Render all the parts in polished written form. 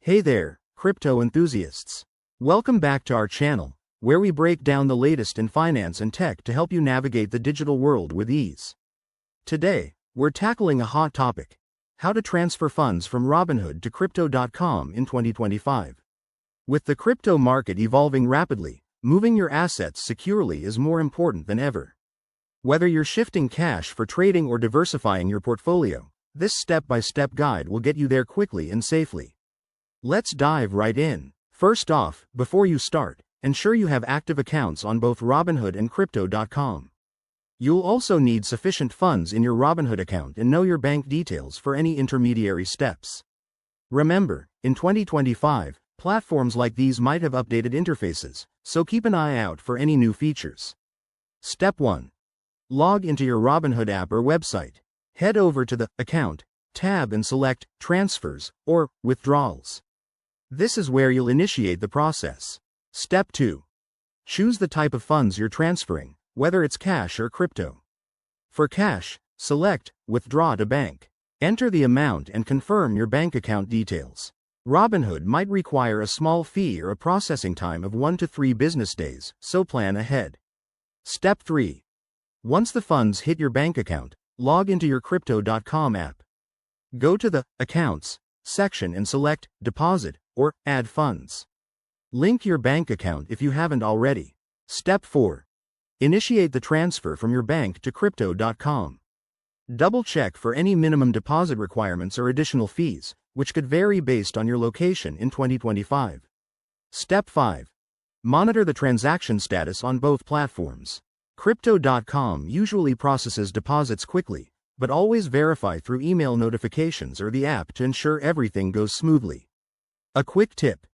Hey there, crypto enthusiasts. Welcome back to our channel, where we break down the latest in finance and tech to help you navigate the digital world with ease. Today, we're tackling a hot topic: how to transfer funds from Robinhood to Crypto.com in 2025. With the crypto market evolving rapidly, moving your assets securely is more important than ever. Whether you're shifting cash for trading or diversifying your portfolio, this step-by-step guide will get you there quickly and safely. Let's dive right in. First off, before you start, ensure you have active accounts on both Robinhood and Crypto.com. You'll also need sufficient funds in your Robinhood account and know your bank details for any intermediary steps. Remember, in 2025, platforms like these might have updated interfaces, so keep an eye out for any new features. Step 1. Log into your Robinhood app or website. Head over to the Account tab and select Transfers or Withdrawals. This is where you'll initiate the process. Step 2. Choose the type of funds you're transferring, whether it's cash or crypto. For cash, select Withdraw to Bank. Enter the amount and confirm your bank account details. Robinhood might require a small fee or a processing time of 1 to 3 business days, so plan ahead. Step 3. Once the funds hit your bank account, log into your Crypto.com app. Go to the Accounts section and select Deposit or Add Funds. Link your bank account if you haven't already. Step 4. Initiate the transfer from your bank to Crypto.com. Double-check for any minimum deposit requirements or additional fees, which could vary based on your location in 2025. Step 5. Monitor the transaction status on both platforms. Crypto.com usually processes deposits quickly, but always verify through email notifications or the app to ensure everything goes smoothly. A quick tip: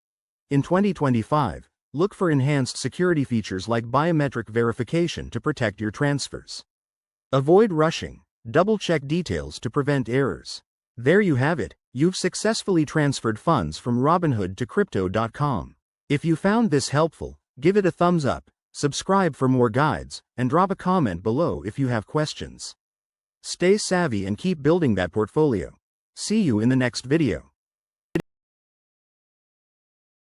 in 2025, look for enhanced security features like biometric verification to protect your transfers. Avoid rushing, double-check details to prevent errors. There you have it, you've successfully transferred funds from Robinhood to Crypto.com. If you found this helpful, give it a thumbs up, subscribe for more guides, and drop a comment below if you have questions. Stay savvy and keep building that portfolio. See you in the next video.